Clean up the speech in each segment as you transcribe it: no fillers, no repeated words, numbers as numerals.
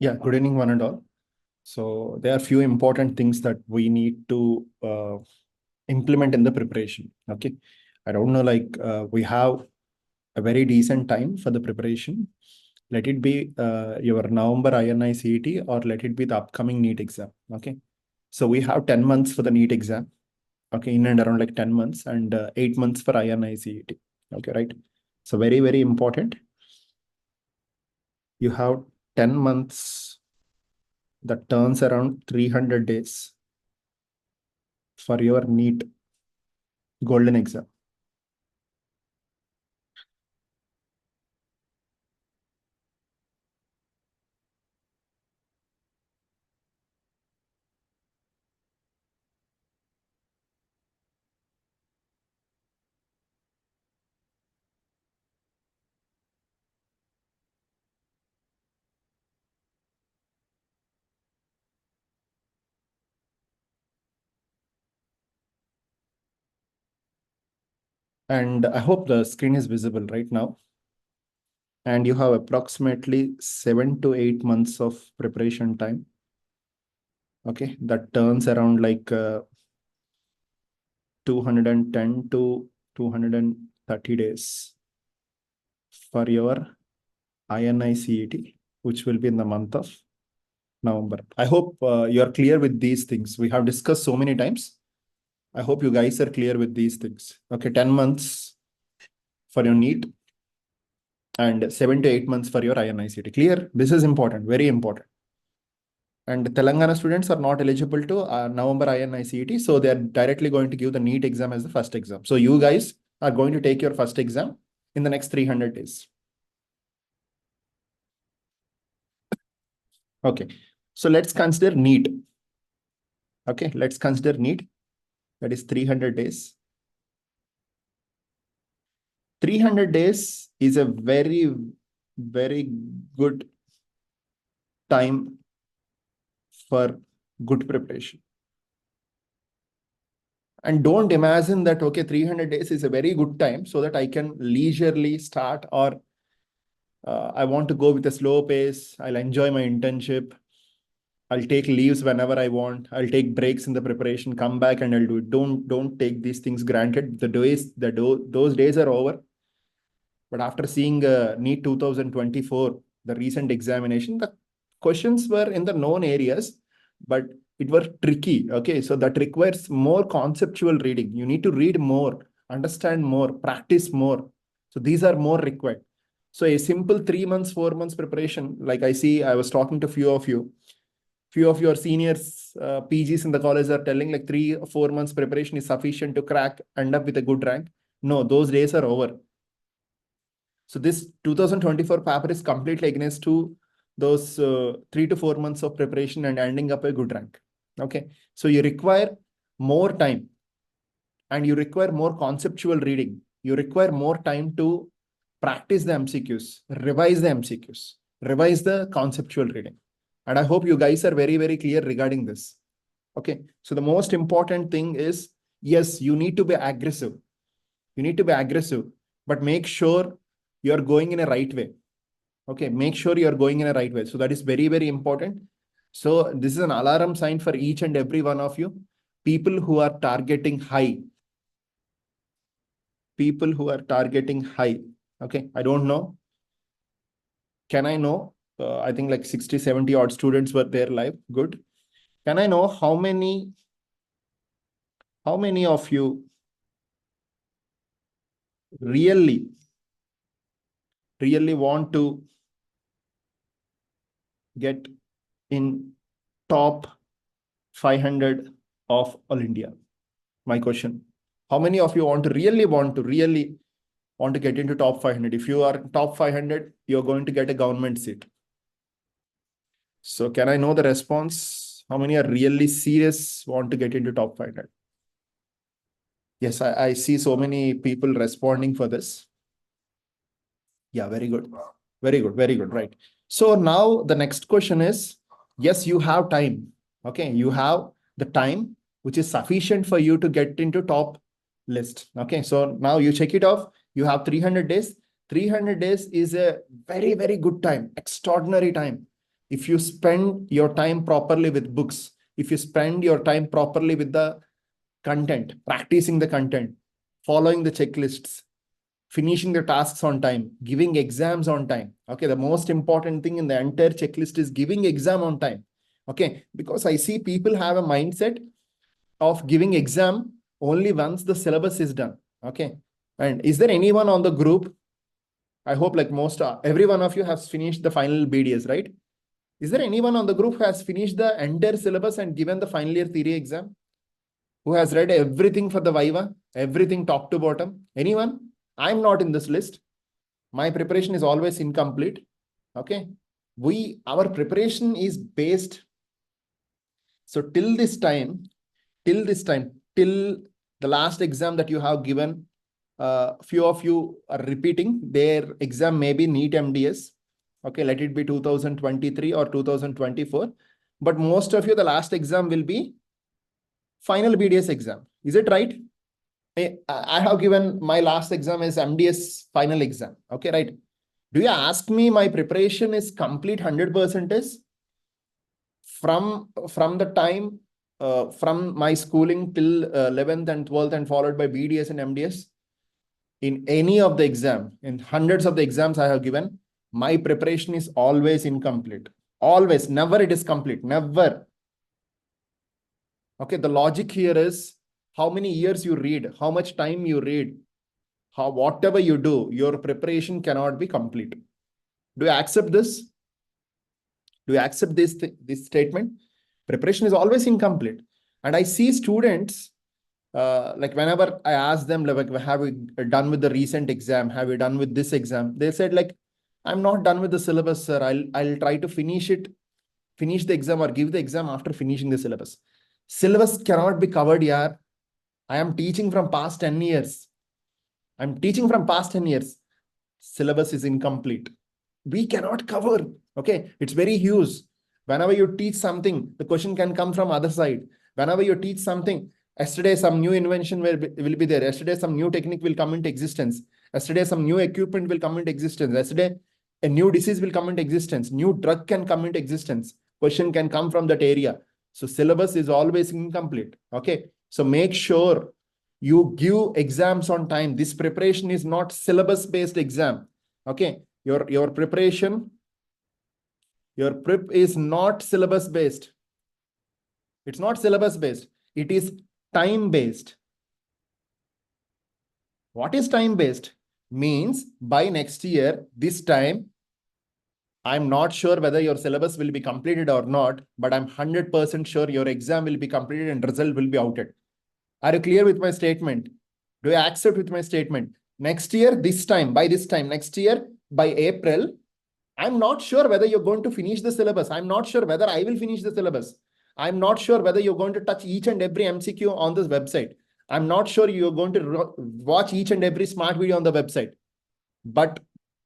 Yeah, good evening, one and all. So there are few important things that we need to implement in the preparation. Okay, I don't know, we have a very decent time for the preparation. Let it be your November INI CET or let it be the upcoming NEET exam. Okay, so we have 10 months for the NEET exam. Okay, in and around like 10 months and 8 months for INI CET. Okay, right. So very, very important. You have 10 months that turns around 300 days for your NEET golden exam. And I hope the screen is visible right now. And you have approximately 7 to 8 months of preparation time. Okay, that turns around 210 to 230 days for your INI CET, which will be in the month of November. I hope you are clear with these things. We have discussed so many times. I hope you guys are clear with these things. Okay, 10 months for your NEET and 7 to 8 months for your INI CET. Clear? This is important, very important. And Telangana students are not eligible to November INI CET, so they are directly going to give the NEET exam as the first exam. So you guys are going to take your first exam in the next 300 days. Okay, so let's consider NEET. Okay, let's consider NEET. That is 300 days. 300 days is a very, very good time for good preparation. And don't imagine that, okay, 300 days is a very good time so that I can leisurely start, or I want to go with a slow pace. I'll enjoy my internship. I'll take leaves whenever I want. I'll take breaks in the preparation, come back and I'll do it. Don't take these things granted. Those days are over. But after seeing NEET 2024, the recent examination, the questions were in the known areas, but it were tricky. Okay, so that requires more conceptual reading. You need to read more, understand more, practice more. So these are more required. So a simple 3 months, 4 months preparation, like I was talking to few of your seniors, PGs in the college are telling like 3 or 4 months preparation is sufficient to end up with a good rank. No, those days are over. So this 2024 paper is completely against to those 3 to 4 months of preparation and ending up a good rank. Okay, so you require more time and you require more conceptual reading. You require more time to practice the MCQs, revise the MCQs, revise the conceptual reading. And I hope you guys are very, very clear regarding this. Okay, so the most important thing is, yes, you need to be aggressive. You need to be aggressive, but make sure you're going in a right way. Okay, make sure you're going in a right way. So that is very, very important. So this is an alarm sign for each and every one of you. People who are targeting high. People who are targeting high. Okay, I don't know. Can I know? I think like 60, 70 odd students were there live. Good. Can I know how many of you really want to get in top 500 of all India? My question. How many of you really want to get into top 500? If you are top 500, you're going to get a government seat. So can I know the response? How many are really serious, want to get into top 500? Yes, I see so many people responding for this. Yeah, very good. Very good. Very good. Right. So now the next question is, yes, you have time. Okay. You have the time, which is sufficient for you to get into top list. Okay. So now you check it off. You have 300 days. 300 days is a very, very good time, extraordinary time. if you spend your time properly with books, if you spend your time properly with the content, practicing the content, following the checklists, finishing the tasks on time, giving exams on time. Okay, the most important thing in the entire checklist is giving exam on time. Okay, because I see people have a mindset of giving exam only once the syllabus is done. Okay, and is there anyone on the group? I hope like every one of you has finished the final BDS, right? Is there anyone on the group who has finished the entire syllabus and given the final year theory exam? Who has read everything for the Viva, everything top to bottom? Anyone? I'm not in this list. My preparation is always incomplete. Okay. Our preparation is based. So till the last exam that you have given, few of you are repeating their exam, maybe NEET MDS. Okay, let it be 2023 or 2024. But most of you, the last exam will be final BDS exam. Is it right? I have given my last exam is MDS final exam. Okay, right. Do you ask me my preparation is complete 100% from the time from my schooling till 11th and 12th and followed by BDS and MDS? In any of the exam, in hundreds of the exams I have given, my preparation is always incomplete. Always, never it is complete, never. Okay, the logic here is how many years you read, how much time you read, whatever you do, your preparation cannot be complete. Do you accept this? Do you accept this statement? Preparation is always incomplete. And I see students, like whenever I ask them, like, have we done with the recent exam? Have we done with this exam? They said like, I'm not done with the syllabus, sir. I'll try to finish the exam or give the exam after finishing the syllabus. Syllabus cannot be covered here. I am teaching from past 10 years. Syllabus is incomplete. We cannot cover. Okay, it's very huge. Whenever you teach something, the question can come from other side. Whenever you teach something, yesterday some new invention will be there. Yesterday some new technique will come into existence. Yesterday some new equipment will come into existence. Yesterday a new disease will come into existence. New drug can come into existence. Question can come from that area. So syllabus is always incomplete. Okay, so make sure you give exams on time. This preparation is not syllabus based exam. Okay, your preparation, your prep is not syllabus based. It's not syllabus based. It is time based. What is time based? Means by next year, this time, I'm not sure whether your syllabus will be completed or not, but I'm 100% sure your exam will be completed and result will be outed. Are you clear with my statement? Do you accept with my statement? Next year, next year, by April, I'm not sure whether you're going to finish the syllabus. I'm not sure whether I will finish the syllabus. I'm not sure whether you're going to touch each and every MCQ on this website. I'm not sure you're going to watch each and every smart video on the website. But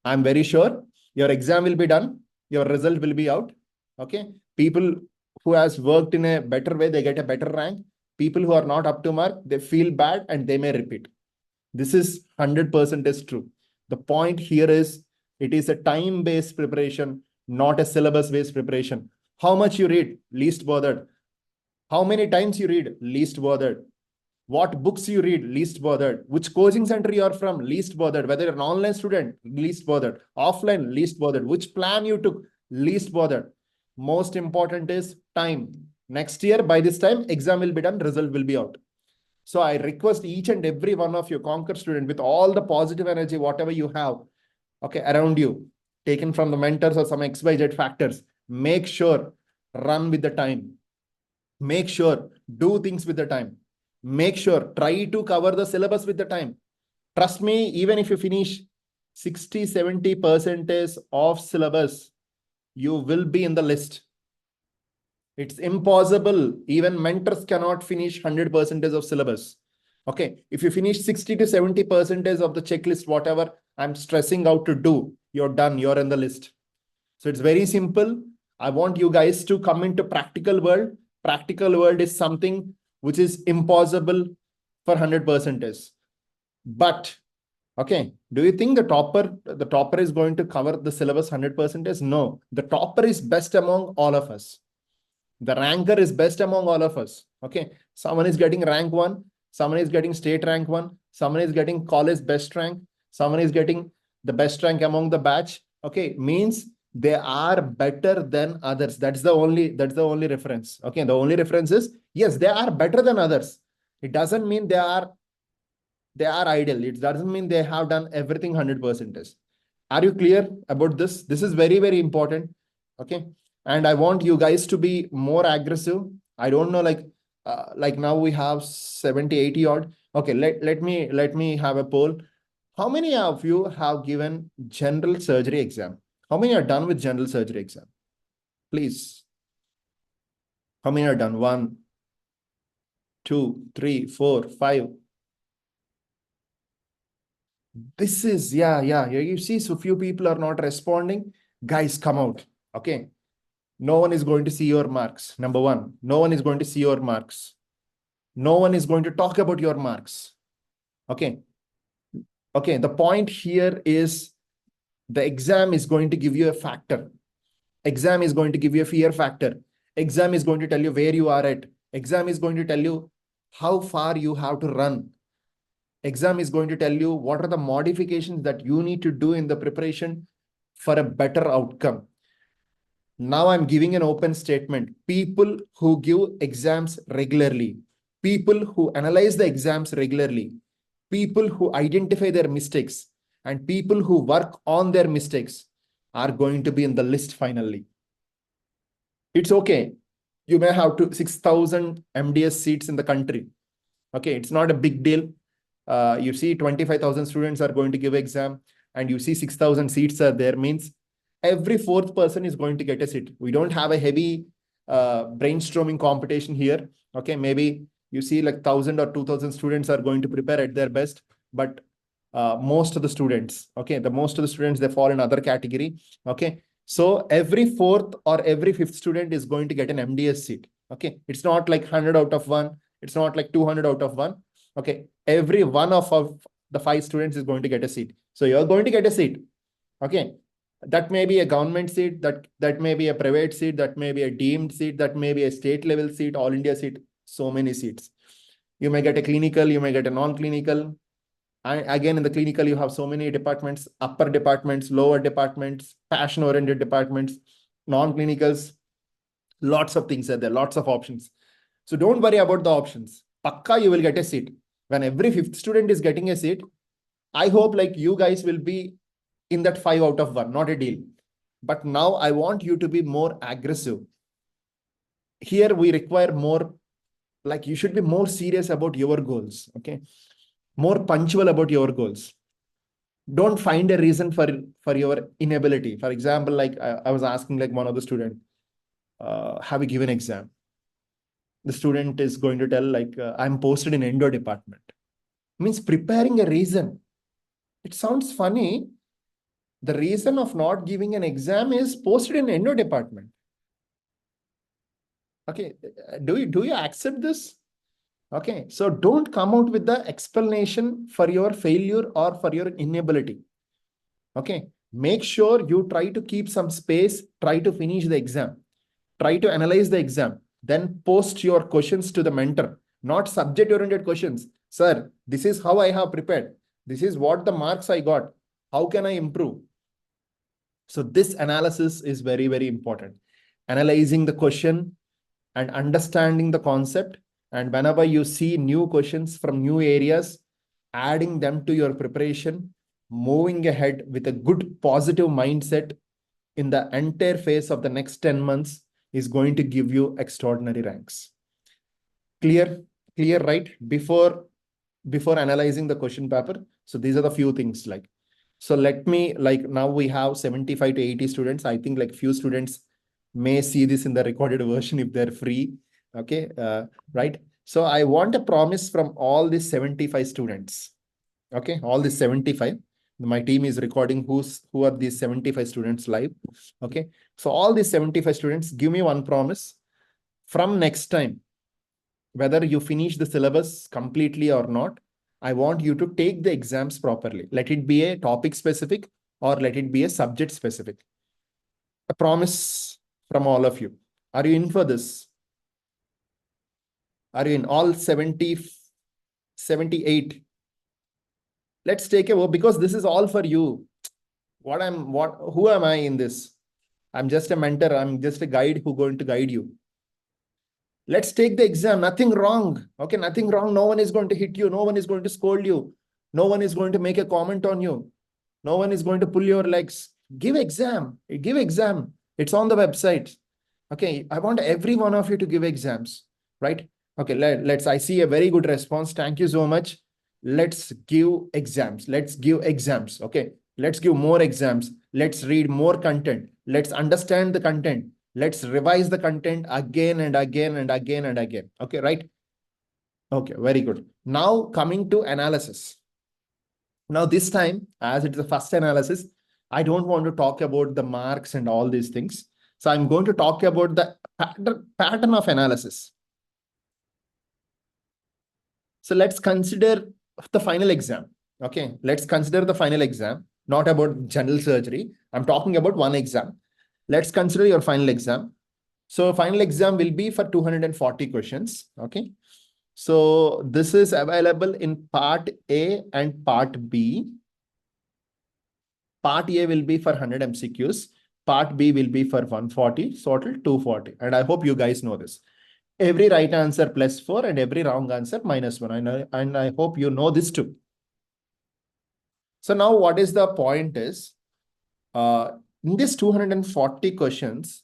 I'm very sure your exam will be done. Your result will be out. Okay. People who has worked in a better way, they get a better rank. People who are not up to mark, they feel bad and they may repeat. This is 100% is true. The point here is it is a time-based preparation, not a syllabus-based preparation. How much you read, least bothered. How many times you read, least bothered. What books you read, least bothered. Which coaching center you are from, least bothered. Whether you're an online student, least bothered. Offline, least bothered. Which plan you took, least bothered. Most important is time. Next year, by this time, exam will be done, result will be out. So I request each and every one of you Conquer student with all the positive energy, whatever you have, okay, around you, taken from the mentors or some XYZ factors, make sure run with the time. Make sure do things with the time. Make sure try to cover the syllabus with the time. Trust me, even if you finish 60-70% of syllabus, you will be in the list. It's impossible. Even mentors cannot finish 100% of syllabus. Okay. If you finish 60-70% of the checklist, whatever I'm stressing out to do, you're done. You're in the list. So it's very simple. I want you guys to come into practical world. Practical world is something which is impossible for 100%. But Okay. Do you think the topper is going to cover the syllabus 100%? No. The topper is best among all of us. The ranker is best among all of us. Okay. Someone is getting rank 1. Someone is getting state rank 1. Someone is getting college best rank. Someone is getting the best rank among the batch. Okay. Means they are better than others. That's the only reference. Okay. The only reference is, yes, they are better than others. It doesn't mean they are ideal. It doesn't mean they have done everything 100%. Are you clear about this? This is very, very important. Okay. And I want you guys to be more aggressive. I don't know, like now we have 70, 80 odd. Okay. Let me have a poll. How many of you have given general surgery exam? How many are done with general surgery exam? Please. How many are done? 1, 2, 3, 4, 5. This is, yeah. You see, so few people are not responding. Guys, come out. Okay. No one is going to see your marks. Number one, no one is going to see your marks. No one is going to talk about your marks. Okay. Okay. The point here is the exam is going to give you a factor. Exam is going to give you a fear factor. Exam is going to tell you where you are at. Exam is going to tell you how far you have to run. Exam is going to tell you what are the modifications that you need to do in the preparation for a better outcome. Now I'm giving an open statement. People who give exams regularly, people who analyze the exams regularly, people who identify their mistakes, and people who work on their mistakes are going to be in the list finally. It's okay. You may have 6,000 MDS seats in the country. Okay, it's not a big deal. You see 25,000 students are going to give exam, and you see 6,000 seats are there, means every fourth person is going to get a seat. We don't have a heavy brainstorming competition here. Okay, maybe you see like 1,000 or 2,000 students are going to prepare at their best, but most of the students, okay, most of the students, they fall in other category. Okay, so every fourth or every fifth student is going to get an MDS seat. Okay, it's not like 100 out of 1. It's not like 200 out of 1. Okay, every one of the 5 students is going to get a seat. So you're going to get a seat. Okay, that may be a government seat, that may be a private seat, that may be a deemed seat, that may be a state level seat, all India seat, so many seats. You may get a clinical, you may get a non-clinical. And again, in the clinical, you have so many departments, upper departments, lower departments, passion-oriented departments, non-clinicals, lots of things are there, lots of options. So don't worry about the options. Pakka, you will get a seat. When every 5th student is getting a seat, I hope like you guys will be in that 5 out of 1, not a deal. But now I want you to be more aggressive. Here we require more, like you should be more serious about your goals. Okay, more punctual about your goals. Don't find a reason for your inability. For example, like I was asking like one of the student, have you given exam? The student is going to tell like, I'm posted in endo department. Means preparing a reason. It sounds funny. The reason of not giving an exam is posted in endo department. Okay, do you accept this? Okay, so don't come out with the explanation for your failure or for your inability. Okay, make sure you try to keep some space, try to finish the exam, try to analyze the exam, then post your questions to the mentor, not subject-oriented questions. Sir, this is how I have prepared. This is what the marks I got. How can I improve? So this analysis is very, very important. Analyzing the question and understanding the concept. And whenever you see new questions from new areas, adding them to your preparation, moving ahead with a good positive mindset in the entire phase of the next 10 months is going to give you extraordinary ranks. Clear, right? Before analyzing the question paper. So these are the few things like. So let me, like now we have 75 to 80 students. I think like few students may see this in the recorded version if they're free. Okay, right? So I want a promise from all these 75 students. Okay, all these 75. My team is recording who are these 75 students live. Okay, so all these 75 students, give me one promise. From next time, whether you finish the syllabus completely or not, I want you to take the exams properly. Let it be a topic specific or let it be a subject specific. A promise from all of you. Are you in for this? Are you in all 70, 78? Let's take a, because this is all for you. Who am I in this? I'm just a mentor. I'm just a guide who's going to guide you. Let's take the exam. Nothing wrong. Okay, nothing wrong. No one is going to hit you. No one is going to scold you. No one is going to make a comment on you. No one is going to pull your legs. Give exam. Give exam. It's on the website. Okay, I want every one of you to give exams, right? Okay, let's, I see a very good response. Thank you so much. Let's give exams. Let's give exams. Okay, let's give more exams. Let's read more content. Let's understand the content. Let's revise the content again and again and again and again. Okay, right? Okay, very good. Now coming to analysis. Now this time, as it's the first analysis, I don't want to talk about the marks and all these things. So I'm going to talk about the pattern of analysis. So let's consider the final exam. Okay, let's consider the final exam, not about general surgery. I'm talking about one exam. Let's consider your final exam. So final exam will be for 240 questions. Okay. So this is available in part A and part B. Part A will be for 100 MCQs. Part B will be for 140, so total 240. And I hope you guys know this. Every right answer +4 and every wrong answer -1. And I hope you know this too. So now what is the point is, in this 240 questions,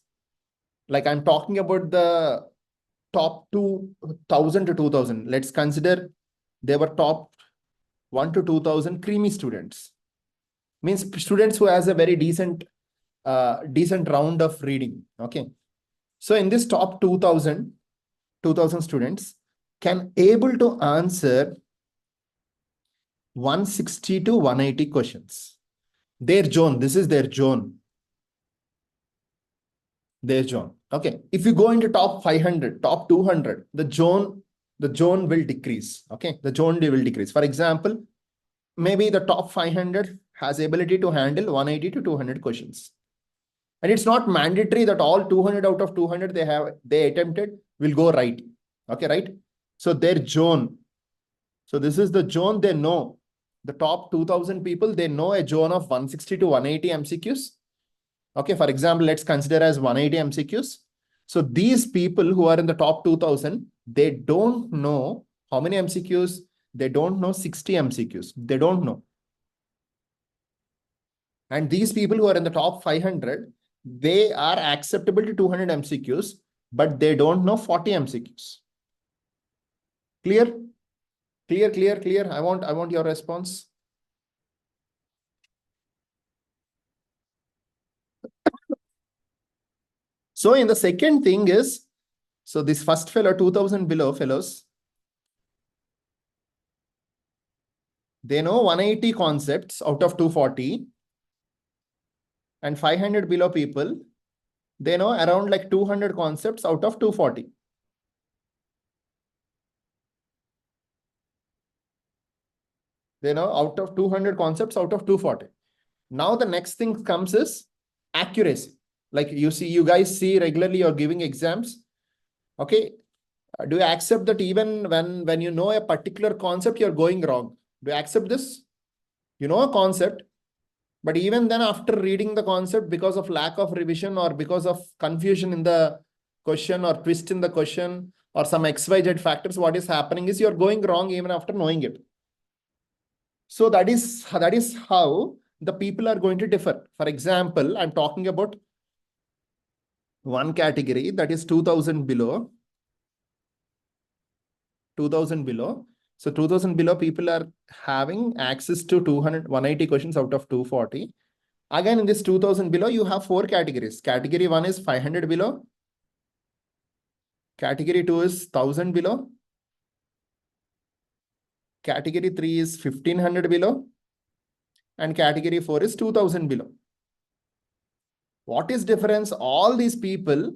like I'm talking about the top 2,000 to 2,000. Let's consider they were top 1 to 2,000 creamy students. Means students who has a very decent round of reading. Okay. So in this top 2,000 students can able to answer 160 to 180 questions. Their zone, this is their zone. Their zone. Okay. If you go into top 500, top 200, the zone will decrease. Okay. The zone will decrease. For example, maybe the top 500 has ability to handle 180 to 200 questions. And it's not mandatory that all 200 out of 200 they attempted will go right. Okay, right? So their zone. So this is the zone they know. The top 2,000 people, they know a zone of 160 to 180 MCQs. Okay, for example, let's consider as 180 MCQs. So these people who are in the top 2,000, they don't know how many MCQs. They don't know 60 MCQs. They don't know. And these people who are in the top 500, they are acceptable to 200 MCQs, but they don't know 40 MCQs. Clear? Clear. I want your response. So in the second thing is, so this first fellow, 2,000 below fellows, they know 180 concepts out of 240, and 500 below people, they know around like 200 concepts out of 240. They know out of 200 concepts out of 240. Now the next thing comes is accuracy. Like you guys see regularly you're giving exams. Okay. Do you accept that even when you know a particular concept, you're going wrong? Do you accept this? You know a concept, but even then after reading the concept, because of lack of revision or because of confusion in the question or twist in the question or some XYZ factors, what is happening is you're going wrong even after knowing it. So that is how the people are going to differ. For example, I'm talking about one category that is 2,000 below. 2,000 below. So 2,000 below people are having access to 180 questions out of 240. Again, in this 2,000 below, you have 4 categories. Category 1 is 500 below. Category 2 is 1,000 below. Category 3 is 1,500 below. And category 4 is 2,000 below. What is difference? All these people,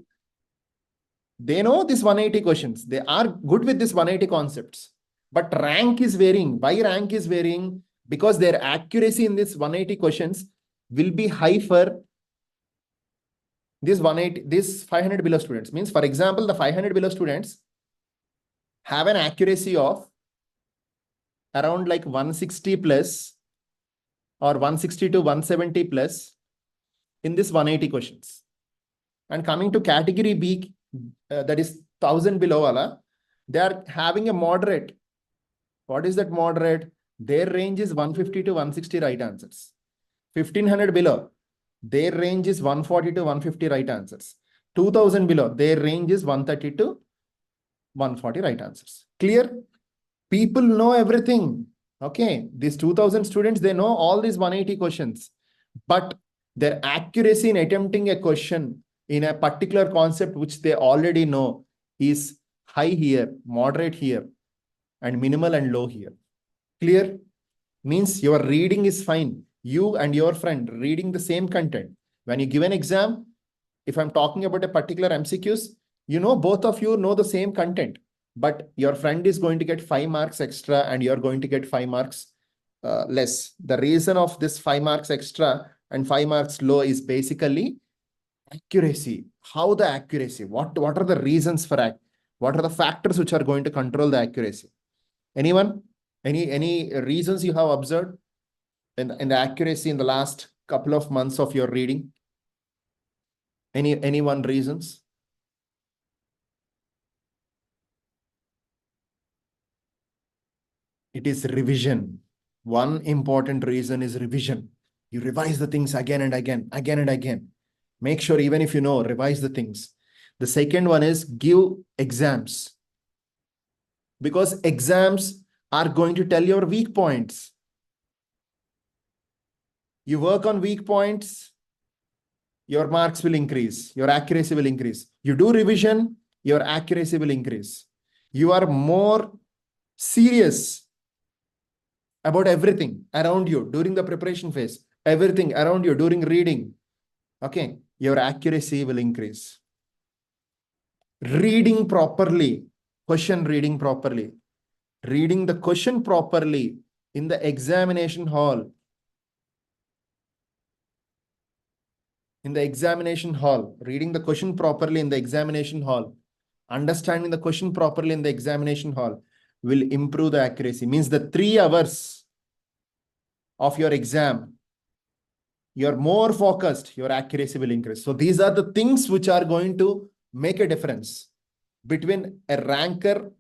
they know this 180 questions. They are good with this 180 concepts. But rank is varying. Why rank is varying? Because their accuracy in this 180 questions will be high for this 500 below students. Means, for example, the 500 below students have an accuracy of around like 160 plus or 160 to 170 plus in this 180 questions. And coming to category B, that is 1000 below wala, they are having a moderate. What is that moderate? Their range is 150 to 160 right answers. 1500 below, their range is 140 to 150 right answers. 2000 below, their range is 130 to 140 right answers. Clear? People know everything. Okay, these 2000 students, they know all these 180 questions, but their accuracy in attempting a question in a particular concept which they already know is high here, moderate here, and minimal and low here. Clear? Means your reading is fine. You and your friend reading the same content. When you give an exam, if I'm talking about a particular MCQs, you know, both of you know the same content, but your friend is going to get 5 marks extra and you're going to get 5 marks less. The reason of this 5 marks extra and 5 marks low is basically accuracy. How the accuracy? What are the reasons for what are the factors which are going to control the accuracy? Anyone? Any reasons you have observed in the accuracy in the last couple of months of your reading? Anyone reasons? It is revision. One important reason is revision. You revise the things again and again, again and again. Make sure even if you know, revise the things. The second one is give exams. Because exams are going to tell your weak points. You work on weak points, your marks will increase, your accuracy will increase. You do revision, your accuracy will increase. You are more serious about everything around you during the preparation phase, everything around you during reading. Okay, your accuracy will increase. Reading properly, question reading properly, reading the question properly in the examination hall. In the examination hall, reading the question properly in the examination hall, understanding the question properly in the examination hall will improve the accuracy. Means the 3 hours of your exam, you're more focused, your accuracy will increase. So these are the things which are going to make a difference between a ranker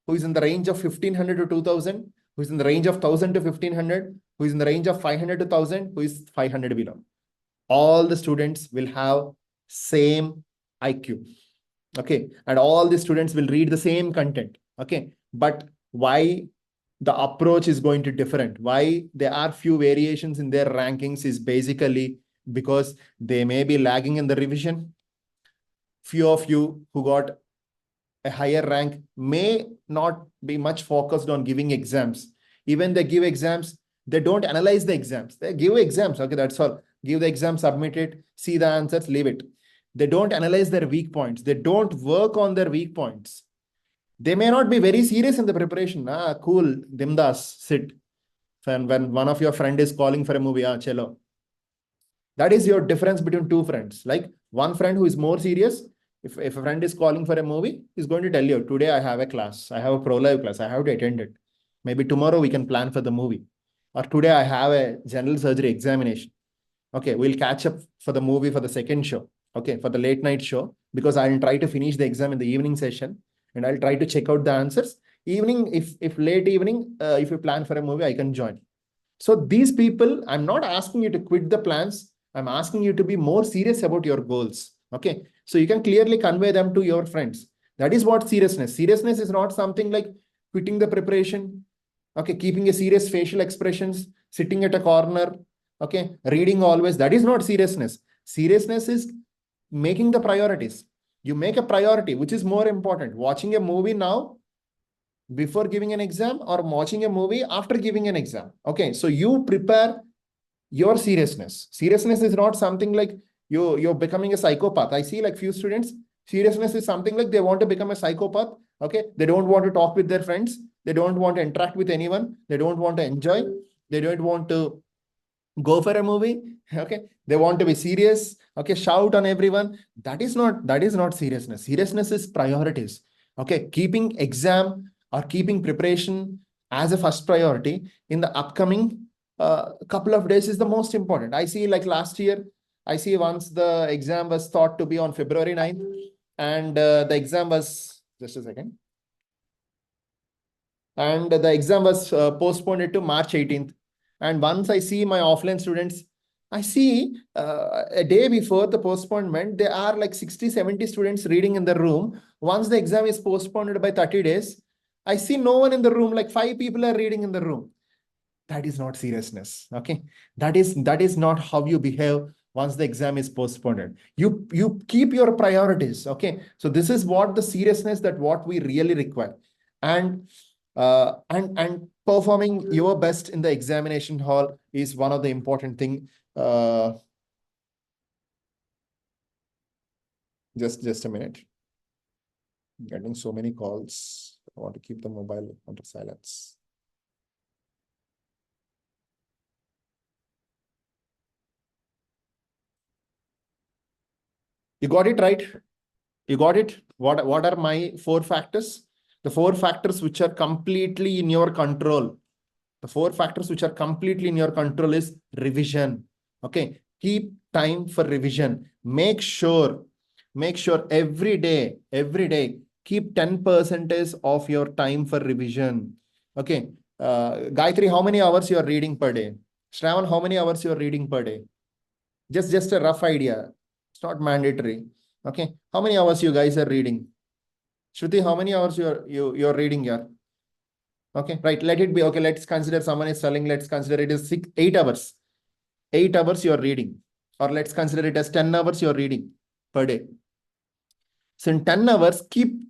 who is in the range of 1500 to 2000, who is in the range of 1000 to 1500, who is in the range of 500 to 1000, who is 500 below. All the students will have same IQ. Okay. And all the students will read the same content. Okay. But why the approach is going to different? Why there are few variations in their rankings is basically because they may be lagging in the revision. Few of you who got a higher rank may not be much focused on giving exams. Even they give exams, they don't analyze the exams. They give exams. Okay, that's all. Give the exam, submit it, see the answers, leave it. They don't analyze their weak points. They don't work on their weak points. They may not be very serious in the preparation. Cool, Dimdas, sit. When one of your friend is calling for a movie, chalo. That is your difference between two friends. Like one friend who is more serious, if a friend is calling for a movie, he's going to tell you, today I have a class, I have a pro-live class, I have to attend it. Maybe tomorrow we can plan for the movie. Or today I have a general surgery examination. Okay, we'll catch up for the movie for the second show. Okay, for the late night show, because I'll try to finish the exam in the evening session and I'll try to check out the answers. Evening, if late evening, if you plan for a movie, I can join. So these people, I'm not asking you to quit the plans. I'm asking you to be more serious about your goals. Okay, so you can clearly convey them to your friends. That is what seriousness. Seriousness is not something like quitting the preparation. Okay, keeping a serious facial expressions, sitting at a corner. Okay, reading always. That is not seriousness. Seriousness is making the priorities. You make a priority, which is more important. Watching a movie now before giving an exam or watching a movie after giving an exam. Okay, so you prepare your seriousness. Seriousness is not something like you're becoming a psychopath. I see like few students, seriousness is something like they want to become a psychopath. Okay, they don't want to talk with their friends. They don't want to interact with anyone. They don't want to enjoy. They don't want to go for a movie. Okay, they want to be serious. Okay, shout on everyone. That is not seriousness. Seriousness is priorities. Okay, keeping exam or keeping preparation as a first priority in the upcoming couple of days is the most important. I see, like last year, I see once the exam was thought to be on February 9th, and the exam was, just a second, and the exam was postponed to March 18th. And once I see my offline students, I see a day before the postponement, there are like 60, 70 students reading in the room. Once the exam is postponed by 30 days, I see no one in the room, like 5 people are reading in the room. That is not seriousness. Okay, that is not how you behave once the exam is postponed. You keep your priorities. Okay, so this is what the seriousness that what we really require. And performing your best in the examination hall is one of the important thing. Just a minute. I'm getting so many calls. I want to keep the mobile under silence. You got it right? You got it? What are my 4 factors? The 4 factors which are completely in your control. The 4 factors which are completely in your control is revision. Okay. Keep time for revision. Make sure every day, keep 10% of your time for revision. Okay. Gayatri, how many hours you are reading per day? Shravan, how many hours you are reading per day? Just a rough idea. It's not mandatory. Okay. How many hours you guys are reading? Shruti, how many hours you're reading here? Okay, right. Let it be. Okay, let's consider someone is telling, let's consider it is 8 hours. 8 hours you're reading. Or let's consider it as 10 hours you're reading per day. So in 10 hours, keep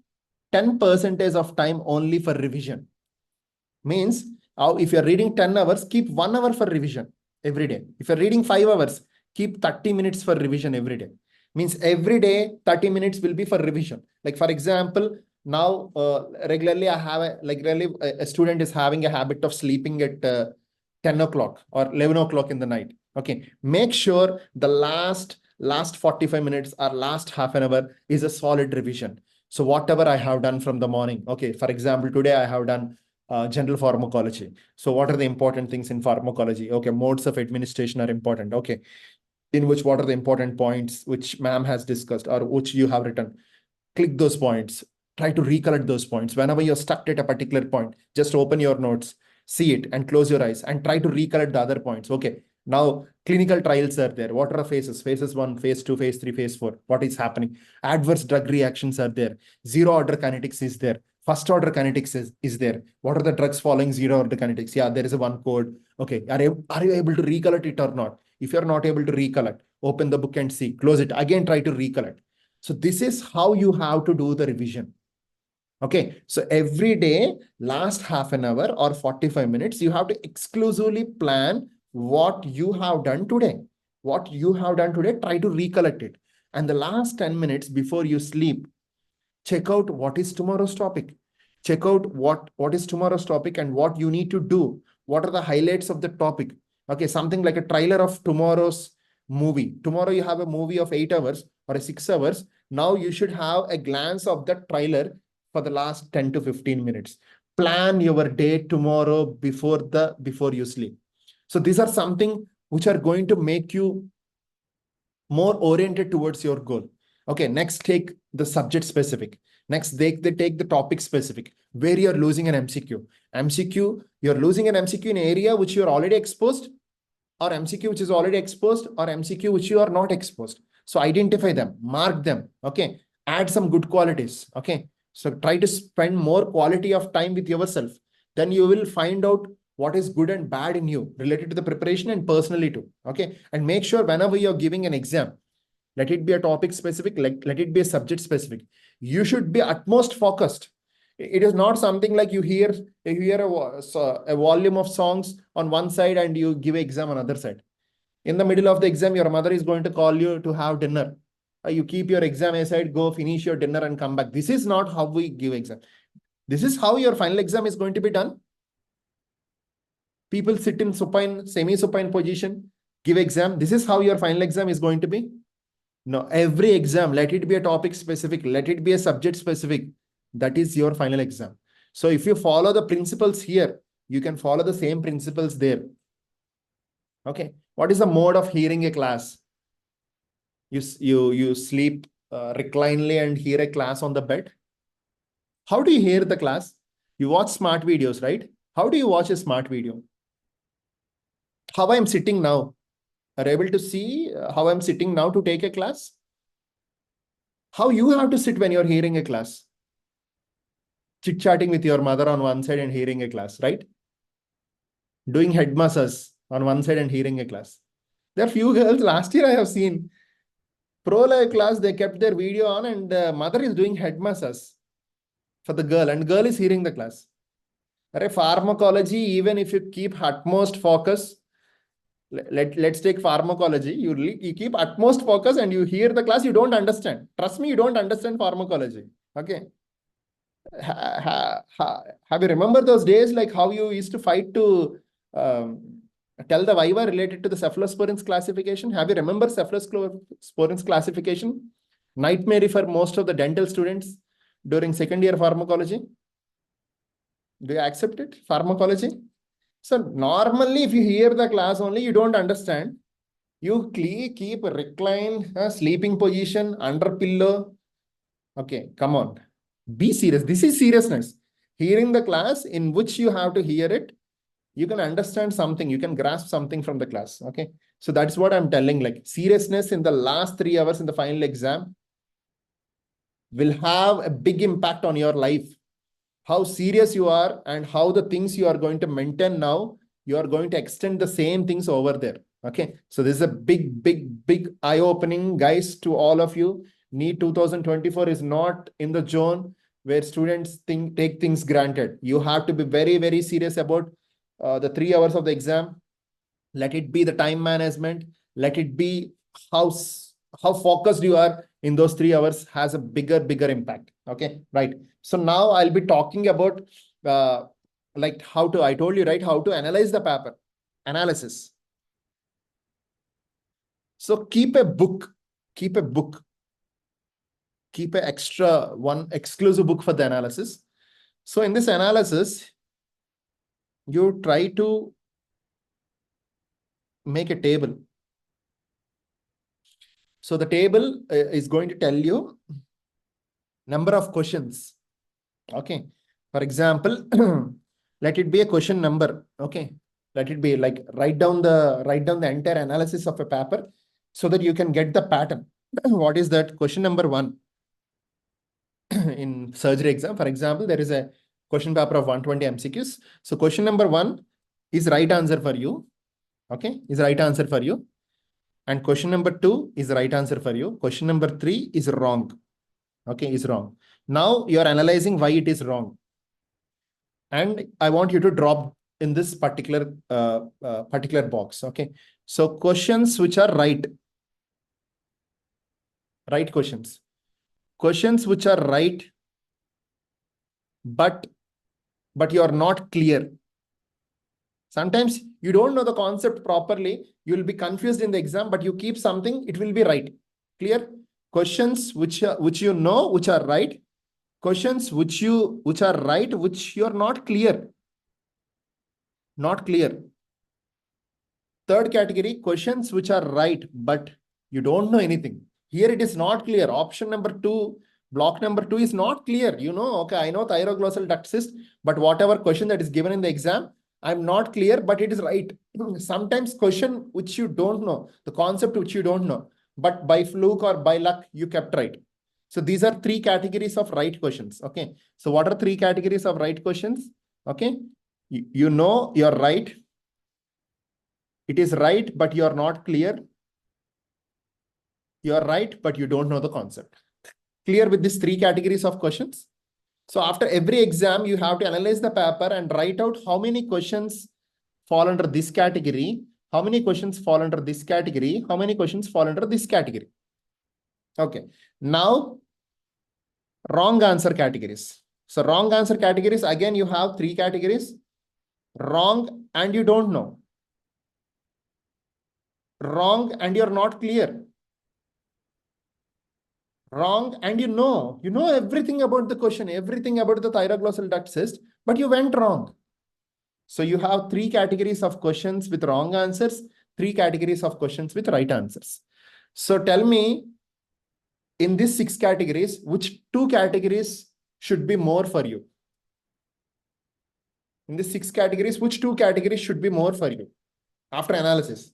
10% of time only for revision. Means, if you're reading 10 hours, keep 1 hour for revision every day. If you're reading 5 hours, keep 30 minutes for revision every day. Means every day, 30 minutes will be for revision. Like for example, now regularly I have a student is having a habit of sleeping at 10 o'clock or 11 o'clock in the night. Okay, make sure the last 45 minutes or last half an hour is a solid revision. So whatever I have done from the morning, okay, for example, today I have done general pharmacology. So what are the important things in pharmacology? Okay, modes of administration are important. Okay, in which what are the important points which ma'am has discussed or which you have written? Click those points. Try to recollect those points. Whenever you're stuck at a particular point, just open your notes, see it and close your eyes and try to recollect the other points. Okay, now clinical trials are there. What are the phases? Phases 1, phase 2, phase 3, phase 4. What is happening? Adverse drug reactions are there. Zero order kinetics is there. First order kinetics is there. What are the drugs following zero order kinetics? Yeah, there is a one code. Okay, are you able to recollect it or not? If you're not able to recollect, open the book and see. Close it. Again, try to recollect. So this is how you have to do the revision. Okay, so every day, last half an hour or 45 minutes, you have to exclusively plan what you have done today. What you have done today, try to recollect it. And the last 10 minutes before you sleep, check out what is tomorrow's topic. Check out what is tomorrow's topic and what you need to do. What are the highlights of the topic? Okay, something like a trailer of tomorrow's movie. Tomorrow you have a movie of 8 hours or a 6 hours. Now you should have a glance of the trailer for the last 10 to 15 minutes. Plan your day tomorrow before you sleep. So these are something which are going to make you more oriented towards your goal. Okay, next take the subject specific. Next, they take the topic specific, where you're losing an MCQ. You're losing an MCQ in an area which you're already exposed, or MCQ which is already exposed, or MCQ which you are not exposed. So identify them, mark them, okay? Add some good qualities, okay? So try to spend more quality of time with yourself. Then you will find out what is good and bad in you related to the preparation and personally too, okay? And make sure whenever you're giving an exam, let it be a topic specific, let it be a subject specific. You should be utmost focused. It is not something like you hear a volume of songs on one side and you give an exam on other side. In the middle of the exam, your mother is going to call you to have dinner. You keep your exam aside, go finish your dinner and come back. This is not how we give exam. This is how your final exam is going to be done. People sit in supine, semi-supine position, give exam. This is how your final exam is going to be. No, every exam, let it be a topic specific, let it be a subject specific. That is your final exam. So if you follow the principles here, you can follow the same principles there. Okay. What is the mode of hearing a class? You sleep reclinely and hear a class on the bed. How do you hear the class? You watch smart videos, right? How do you watch a smart video? How I'm sitting now? Are you able to see how I'm sitting now to take a class? How you have to sit when you're hearing a class? Chit-chatting with your mother on one side and hearing a class, right? Doing head massage on one side and hearing a class. There are few girls, last year I have seen, pro live class, they kept their video on and mother is doing head massage for the girl and girl is hearing the class. Pharmacology, even if you keep utmost focus, let's take pharmacology, you keep utmost focus and you hear the class, you don't understand. Trust me, you don't understand pharmacology. Okay. Have you remember those days, like how you used to fight to tell the viva related to the cephalosporins classification? Have you remember cephalosporins classification? Nightmare for most of the dental students during second year pharmacology. Do you accept it? Pharmacology? So normally, if you hear the class only, you don't understand. You keep recline, sleeping position, under pillow. Okay, come on. Be serious. This is seriousness. Hearing the class in which you have to hear it, you can understand something. You can grasp something from the class. Okay. So that's what I'm telling. Like seriousness in the last 3 hours in the final exam will have a big impact on your life. How serious you are and how the things you are going to maintain now, you are going to extend the same things over there. Okay. So this is a big eye-opening, guys, to all of you. NEET 2024 is not in the zone where students take things granted. You have to be very serious about the 3 hours of the exam. Let it be the time management. Let it be how focused you are in those 3 hours has a bigger impact. Okay, right. So now I'll be talking about like how to, I told you, right, how to analyze the paper. Analysis. So keep an extra one exclusive book for the analysis. So in this analysis, you try to make a table. So the table is going to tell you number of questions. Okay. For example, let it be a question number. Okay. Let it be like write down the entire analysis of a paper so that you can get the pattern. What is that? Question number 1 in surgery exam, for example, there is a question paper of 120 MCQs. So question number 1 is right answer for you. Okay. Is right answer for you. And question number 2 is the right answer for you. Question number 3 is wrong. Okay, is wrong. Now you are analyzing why it is wrong. And I want you to drop in this particular box. Okay. So questions which are right questions. Questions which are right, but you are not clear. Sometimes you don't know the concept properly. You will be confused in the exam, but you keep something, it will be right. Clear? Questions which you know, which are right. Questions which are right, which you are not clear. Not clear. Third category, questions which are right, but you don't know anything. Here it is not clear. Option number 2, block number 2 is not clear. You know, okay, I know thyroglossal duct cyst, but whatever question that is given in the exam, I'm not clear, but it is right. Sometimes question which you don't know, the concept which you don't know, but by fluke or by luck, you kept right. So these are 3 categories of right questions. Okay. So what are 3 categories of right questions? Okay. You know you're right. It is right, but you're not clear. You're right, but you don't know the concept. Clear with these 3 categories of questions? So after every exam, you have to analyze the paper and write out how many questions fall under this category, how many questions fall under this category, how many questions fall under this category. Okay. Now, wrong answer categories. So wrong answer categories, again, you have three categories. Wrong and you don't know. Wrong and you're not clear. Wrong and you know everything about the question, everything about the thyroglossal duct cyst, but you went wrong. So you have three categories of questions with wrong answers, three categories of questions with right answers. So tell me, in these six categories, which two categories should be more for you? In the six categories, which two categories should be more for you after analysis?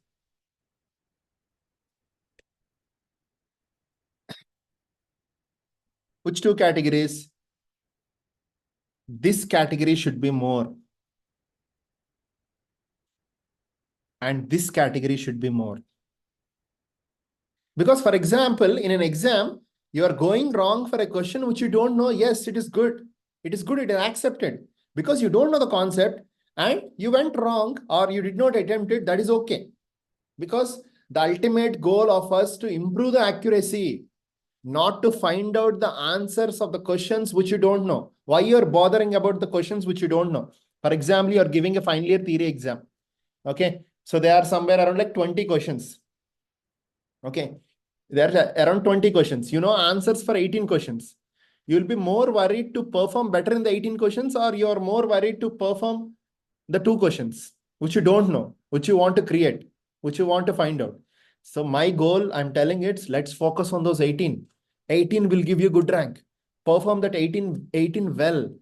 Which two categories? This category should be more. And this category should be more. Because, for example, in an exam, you are going wrong for a question which you don't know. Yes, it is good. It is good. It is accepted. Because you don't know the concept and you went wrong or you did not attempt it, that is okay. Because the ultimate goal of us to improve the accuracy, not to find out the answers of the questions which you don't know. Why you are bothering about the questions which you don't know? For example, you are giving a final year theory exam. Okay. So there are somewhere around like 20 questions. Okay. There are around 20 questions. You know answers for 18 questions. You'll be more worried to perform better in the 18 questions, or you're more worried to perform the two questions, which you don't know, which you want to create, which you want to find out. So my goal, I'm telling it's, let's focus on those 18. 18 will give you good rank. Perform that 18 well.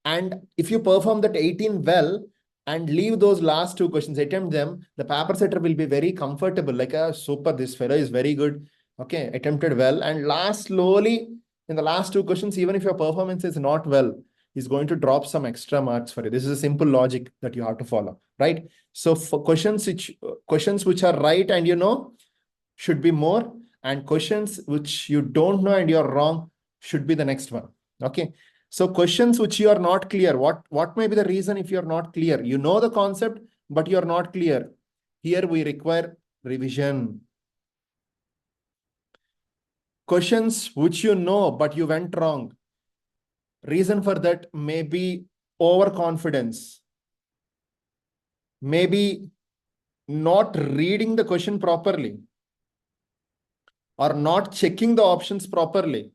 And if you perform that 18 well, and leave those last two questions, attempt them, the paper setter will be very comfortable. Like, super, this fellow is very good. Okay, attempted well. And last, slowly, in the last two questions, even if your performance is not well, he's going to drop some extra marks for you. This is a simple logic that you have to follow, right? So for questions which are right and you know should be more, and questions which you don't know and you're wrong should be the next one. Okay. So questions which you are not clear, what may be the reason if you're not clear? You know the concept, but you're not clear. Here we require revision. Questions which you know, but you went wrong. Reason for that may be overconfidence. Maybe not reading the question properly, or not checking the options properly.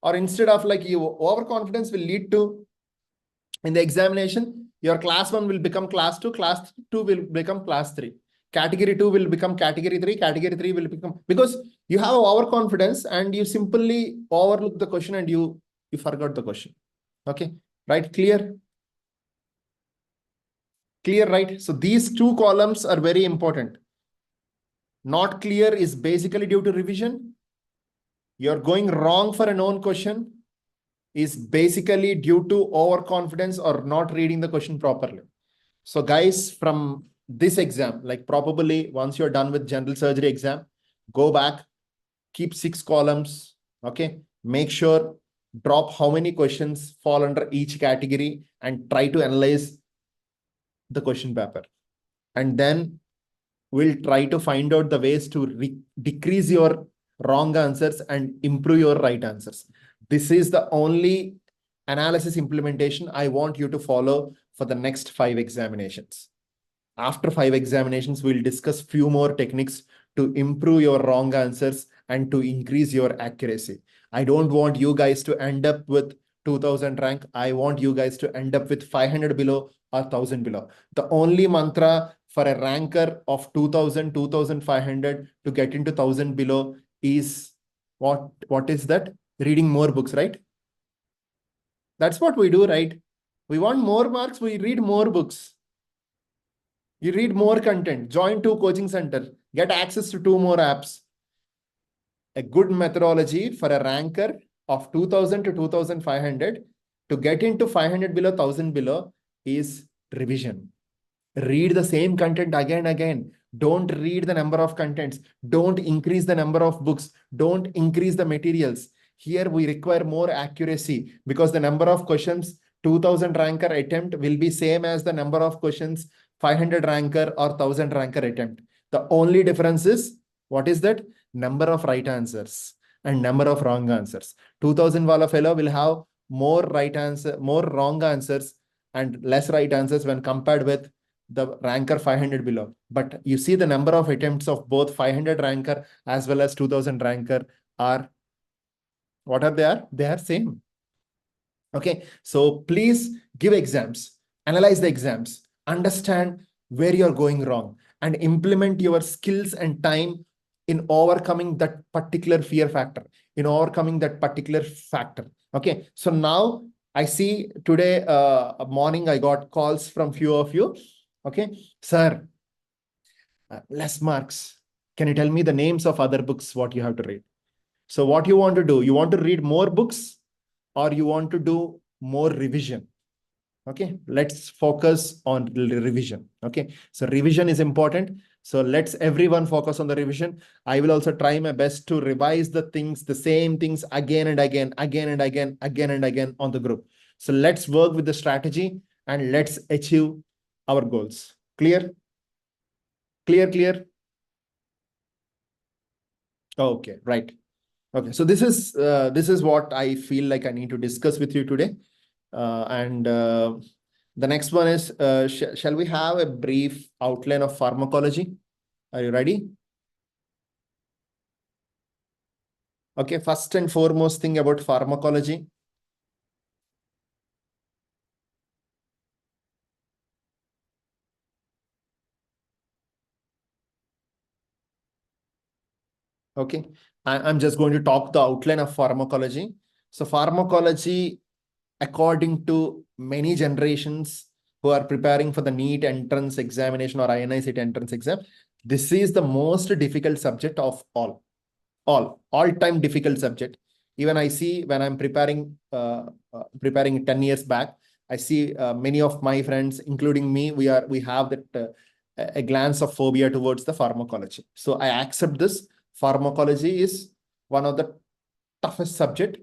Or instead of like you, overconfidence will lead to, in the examination, your class 1 will become class 2, class 2 will become class 3. Category 2 will become category 3, category 3 will become, because you have overconfidence and you simply overlook the question and you forgot the question. Okay, right? Clear? Clear, right? So these two columns are very important. Not clear is basically due to revision. You're going wrong for a known question is basically due to overconfidence or not reading the question properly. So guys, from this exam, like probably once you're done with general surgery exam, go back, keep 6 columns. Okay. Make sure, drop how many questions fall under each category and try to analyze the question paper. And then we'll try to find out the ways to decrease your wrong answers and improve your right answers. This is the only analysis implementation I want you to follow for the next 5 examinations. After 5 examinations, we'll discuss few more techniques to improve your wrong answers and to increase your accuracy. I don't want you guys to end up with 2000 rank. I want you guys to end up with 500 below or 1000 below. The only mantra for a ranker of 2000, 2500 to get into 1000 below is what is that? Reading more books, right? That's what we do, right? We want more marks, we read more books. You read more content, join 2 coaching centers, get access to 2 more apps. A good methodology for a ranker of 2000 to 2500 to get into 500 below, 1000 below is revision. Read the same content again and again. Don't read the number of contents. Don't increase the number of books. Don't increase the materials. Here we require more accuracy because the number of questions 2000 ranker attempt will be same as the number of questions 500 ranker or 1000 ranker attempt. The only difference is, what is that? Number of right answers and number of wrong answers. 2000 wala fellow will have more wrong answers and less right answers when compared with the ranker 500 below. But you see the number of attempts of both 500 ranker as well as 2000 ranker are, what are they are? They are same. Okay, so please give exams, analyze the exams, understand where you're going wrong, and implement your skills and time in overcoming that particular fear factor, in overcoming that particular factor. Okay, so now I see today morning I got calls from few of you. Okay, sir, less marks. Can you tell me the names of other books what you have to read? So what you want to do? You want to read more books or you want to do more revision? Okay, let's focus on revision. Okay, so revision is important. So let's everyone focus on the revision. I will also try my best to revise the things, the same things again and again, again and again, again and again on the group. So let's work with the strategy and let's achieve our goals. Clear? Clear? Okay, right. Okay, so this is what I feel like I need to discuss with you today. And the next one is, shall we have a brief outline of pharmacology? Are you ready? Okay, first and foremost thing about pharmacology. Okay, I'm just going to talk the outline of pharmacology. So pharmacology, according to many generations who are preparing for the NEET entrance examination or INICET entrance exam, this is the most difficult subject of all-time difficult subject. Even I see when I'm preparing 10 years back, I see many of my friends, including me, we have that a glance of phobia towards the pharmacology. So I accept this. Pharmacology is one of the toughest subject,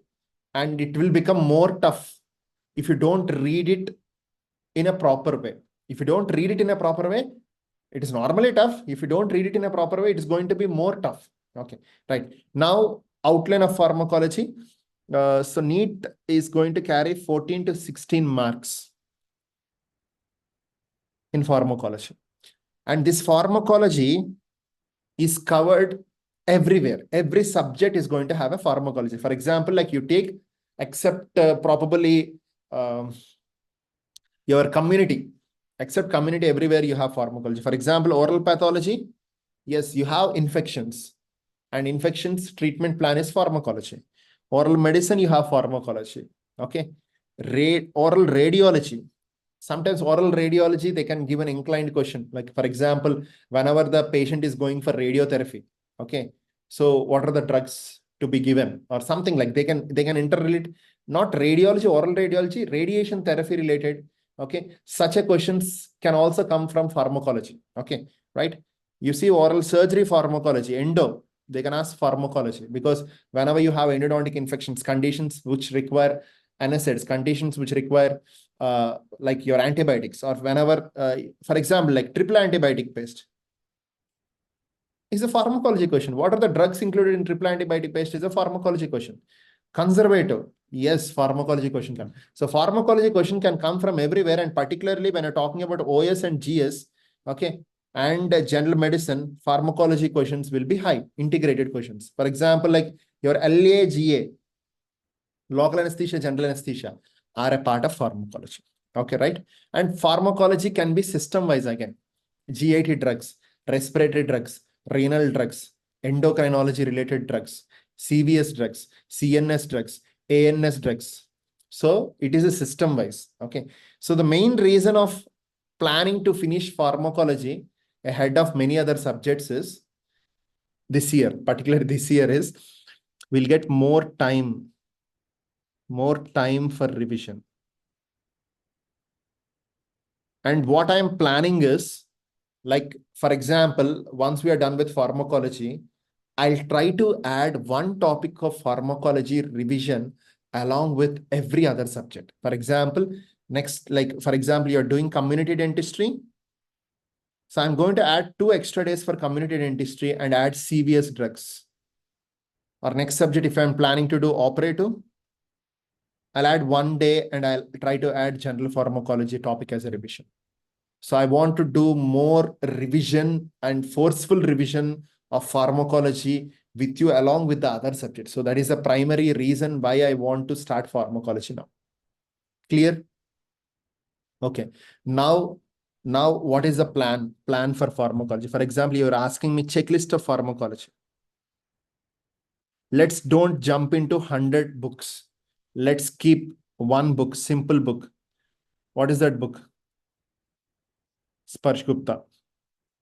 and it will become more tough if you don't read it in a proper way. If you don't read it in a proper way, it is normally tough. If you don't read it in a proper way, it is going to be more tough. Okay, right. Now, outline of pharmacology. So NEET is going to carry 14 to 16 marks in pharmacology. And this pharmacology is covered everywhere. Every subject is going to have a pharmacology. For example, like you take, except probably your community, except community, everywhere you have pharmacology. For example, oral pathology, yes, you have infections, and infections treatment plan is pharmacology. Oral medicine, you have pharmacology. Okay. Oral radiology. Sometimes oral radiology, they can give an inclined question. Like, for example, whenever the patient is going for radiotherapy, okay, so what are the drugs to be given or something, like they can interrelate, not radiology, oral radiology, radiation therapy related. Okay, such a questions can also come from pharmacology. Okay, right? You see oral surgery pharmacology, endo, they can ask pharmacology, because whenever you have endodontic infections, conditions which require NSAIDs, conditions which require like your antibiotics, or whenever, for example, like triple antibiotic paste is a pharmacology question. What are the drugs included in triple antibiotic paste is a pharmacology question. Conservative, yes, pharmacology question can. So pharmacology question can come from everywhere, and particularly when you're talking about OS and GS, okay, and general medicine, pharmacology questions will be high, integrated questions. For example, like your LAGA, local anesthesia, general anesthesia, are a part of pharmacology. Okay, right? And pharmacology can be system-wise again. GIT drugs, respiratory drugs, renal drugs, endocrinology-related drugs, CVS drugs, CNS drugs, ANS drugs. So it is a system-wise. Okay. So the main reason of planning to finish pharmacology ahead of many other subjects is this year, particularly this year, is we'll get more time for revision. And what I'm planning is, like, for example, once we are done with pharmacology, I'll try to add one topic of pharmacology revision along with every other subject. For example, next, like, for example, you're doing community dentistry. So I'm going to add 2 extra days for community dentistry and add CVS drugs. Or next subject, if I'm planning to do operative, I'll add one day and I'll try to add general pharmacology topic as a revision. So I want to do more revision and forceful revision of pharmacology with you along with the other subjects. So that is the primary reason why I want to start pharmacology now. Clear? Okay. Now what is the plan for pharmacology? For example, you're asking me checklist of pharmacology. Let's don't jump into 100 books. Let's keep one book, simple book. What is that book? Sparsh Gupta.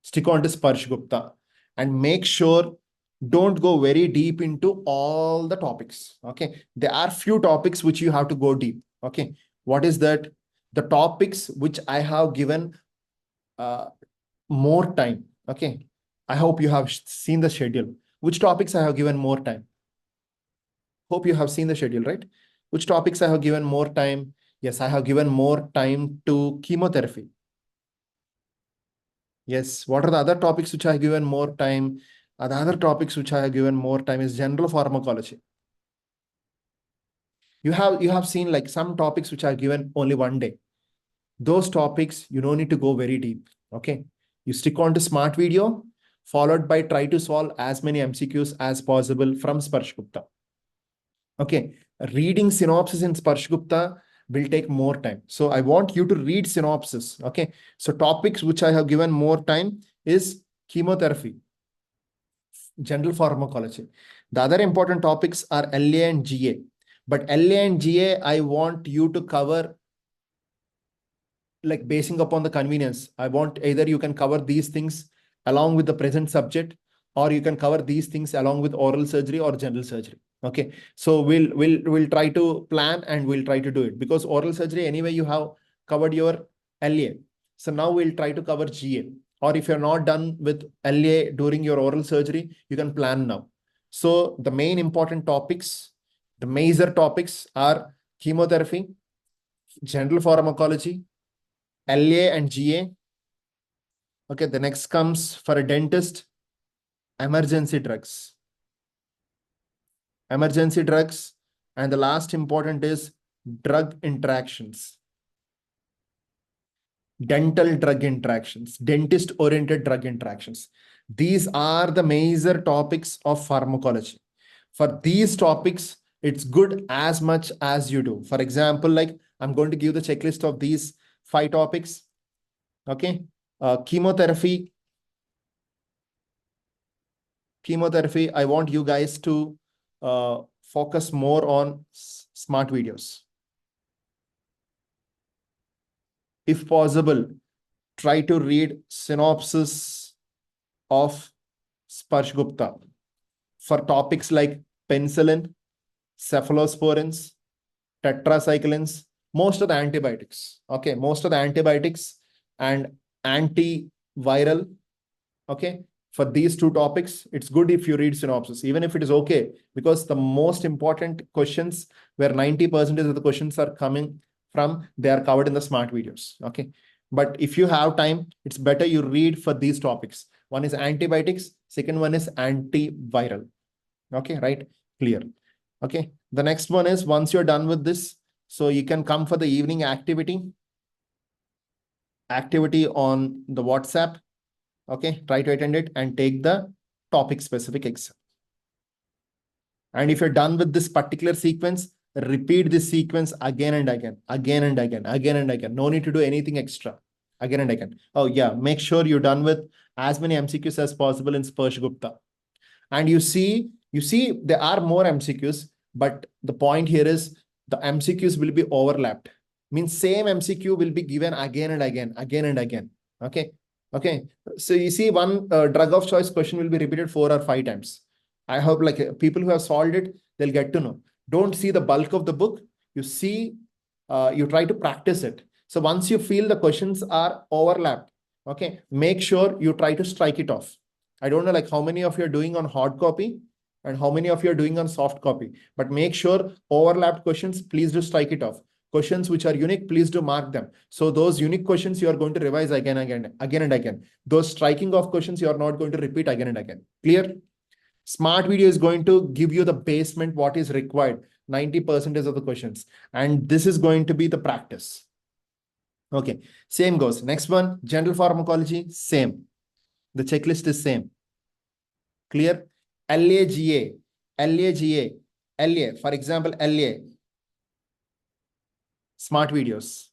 Stick on to Sparsh Gupta and make sure don't go very deep into all the topics. Okay. There are few topics which you have to go deep. Okay. What is that? The topics which I have given more time. Okay. I hope you have seen the schedule. Which topics I have given more time? Hope you have seen the schedule, right? Which topics I have given more time? Yes, I have given more time to chemotherapy. Yes. What are the other topics which I have given more time? The other topics which I have given more time is general pharmacology. You have seen like some topics which are given only one day. Those topics, you don't need to go very deep. Okay. You stick on to smart video, followed by try to solve as many MCQs as possible from Sparsh Gupta. Okay. Reading synopsis in Sparsh Gupta will take more time. So I want you to read synopsis. Okay. So topics which I have given more time is chemotherapy, general pharmacology. The other important topics are LA and GA. But LA and GA, I want you to cover like basing upon the convenience. I want either you can cover these things along with the present subject, or you can cover these things along with oral surgery or general surgery. Okay. So we'll try to plan and we'll try to do it, because oral surgery anyway you have covered your LA. So now we'll try to cover GA. Or if you're not done with LA during your oral surgery, you can plan now. So the main important topics, the major topics are chemotherapy, general pharmacology, LA and GA. Okay, the next comes for a dentist, emergency drugs. Emergency drugs. And the last important is drug interactions. Dental drug interactions, dentist-oriented drug interactions. These are the major topics of pharmacology. For these topics, it's good as much as you do. For example, like I'm going to give the checklist of these 5 topics. Okay. Chemotherapy, I want you guys to focus more on smart videos. If possible, try to read synopsis of Sparsh Gupta for topics like penicillin, cephalosporins, tetracyclines, most of the antibiotics. Okay, most of the antibiotics and antiviral. Okay, for these 2 topics, it's good if you read synopsis, even if it is okay, because the most important questions where 90% of the questions are coming from, they are covered in the smart videos. Okay, but if you have time, it's better you read for these topics. One is antibiotics, second one is antiviral. Okay, right? Clear. Okay, the next one is once you're done with this, so you can come for the evening activity on the WhatsApp. Okay, try to attend it and take the topic specific exam. And if you're done with this particular sequence, repeat this sequence again and again. No need to do anything extra. Again and again. Oh yeah, make sure you're done with as many MCQs as possible in Sparsh Gupta. And you see there are more MCQs, but the point here is the MCQs will be overlapped. Means same MCQ will be given again and again. Okay. Okay. So you see one drug of choice question will be repeated 4 or 5 times. I hope like people who have solved it, they'll get to know. Don't see the bulk of the book. You see, you try to practice it. So once you feel the questions are overlapped, okay, make sure you try to strike it off. I don't know like how many of you are doing on hard copy and how many of you are doing on soft copy, but make sure overlapped questions, please do strike it off. Questions which are unique, please do mark them. So those unique questions you are going to revise again and again. Those striking off questions you are not going to repeat again and again. Clear? Smart video is going to give you the basement, what is required. 90% of the questions. And this is going to be the practice. Okay, same goes. Next one, general pharmacology, same. The checklist is same. Clear? LAGA, LAGA, LA, for example, LA, smart videos.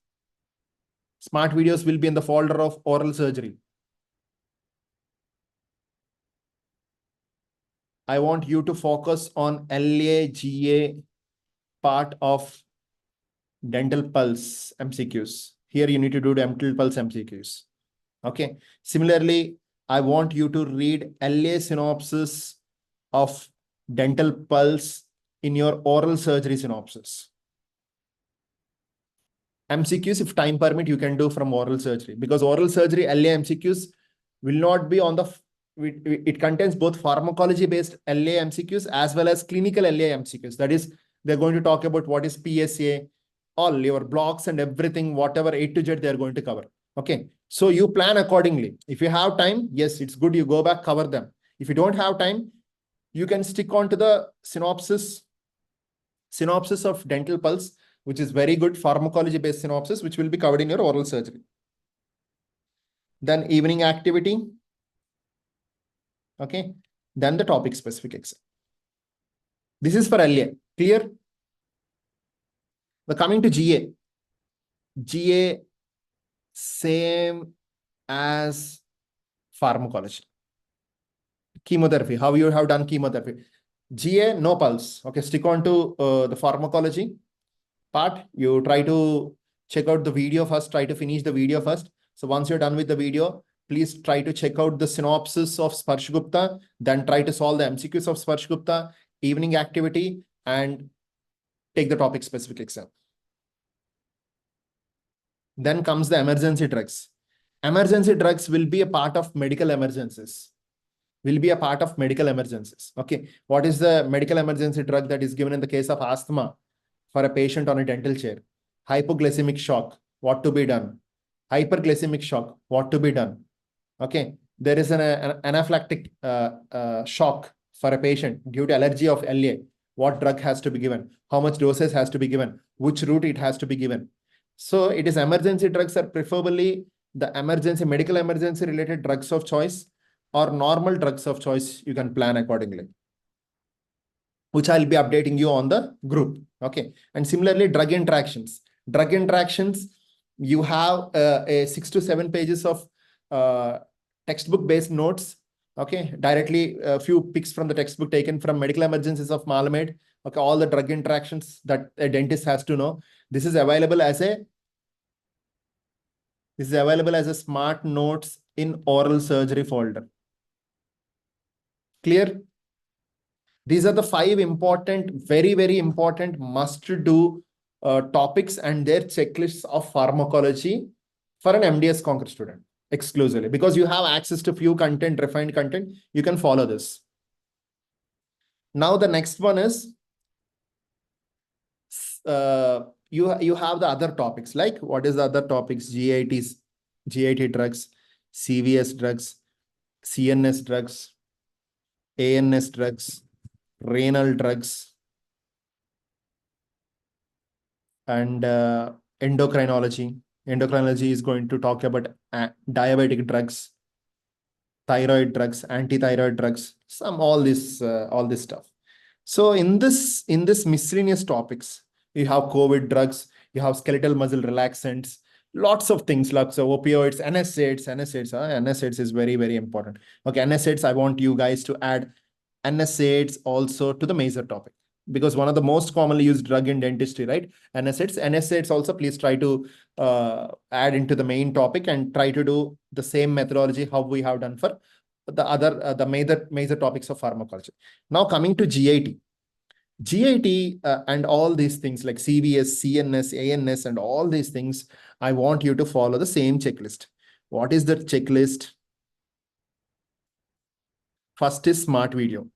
Smart videos will be in the folder of oral surgery. I want you to focus on LAGA part of dental pulse MCQs. Here you need to do dental pulse MCQs. Okay. Similarly, I want you to read LA synopsis of dental pulse in your oral surgery synopsis. MCQs, if time permit, you can do from oral surgery, because oral surgery LA MCQs will not be on the, it contains both pharmacology based LA MCQs as well as clinical LA MCQs. That is, they're going to talk about what is PSA, all your blocks and everything, whatever A to Z they're going to cover. Okay. So you plan accordingly. If you have time, yes, it's good. You go back, cover them. If you don't have time, you can stick on to the synopsis of dental pulse, which is very good pharmacology based synopsis, which will be covered in your oral surgery. Then evening activity. Okay. Then the topic specific exam. This is for LA. Clear? Now coming to GA. GA, same as pharmacology. Chemotherapy, how you have done chemotherapy. GA, no pulse. Okay, stick on to the pharmacology part. You try to check out the video first, try to finish the video first. So once you're done with the video, please try to check out the synopsis of Sparsh Gupta, then try to solve the MCQs of Sparsh Gupta, evening activity, and take the topic specific exam. Then comes the emergency drugs. Emergency drugs will be a part of medical emergencies. Okay. What is the medical emergency drug that is given in the case of asthma for a patient on a dental chair? Hypoglycemic shock, what to be done? Hyperglycemic shock, what to be done? Okay. There is an anaphylactic shock for a patient due to allergy of LA. What drug has to be given? How much doses has to be given? Which route it has to be given? So it is emergency drugs are preferably the emergency, medical emergency related drugs of choice, or normal drugs of choice. You can plan accordingly, which I'll be updating you on the group. Okay. And similarly, drug interactions. You have a 6 to 7 pages of textbook based notes. Okay. Directly a few pics from the textbook taken from medical emergencies of Malamed. Okay. All the drug interactions that a dentist has to know. This is available as a smart notes in oral surgery folder. Clear? These are the 5 important, very, very important must do topics and their checklists of pharmacology for an Mdsconquer student exclusively, because you have access to few content, refined content. You can follow this. Now the next one is you have the other topics, like what is the other topics? GIT drugs, CVS drugs, CNS drugs, ANS drugs, renal drugs, and endocrinology. Endocrinology is going to talk about diabetic drugs, thyroid drugs, anti-thyroid drugs, all this stuff. So in this miscellaneous topics, you have COVID drugs, you have skeletal muscle relaxants, lots of things, lots of opioids, NSAIDs is very, very important. Okay, NSAIDs, I want you guys to add NSAIDs also to the major topic, because one of the most commonly used drug in dentistry, right? NSAIDs also, please try to add into the main topic and try to do the same methodology how we have done for the other the major topics of pharmacology. Now coming to GIT and all these things like CVS, CNS, ANS, and all these things, I want you to follow the same checklist. What is the checklist? First is smart video.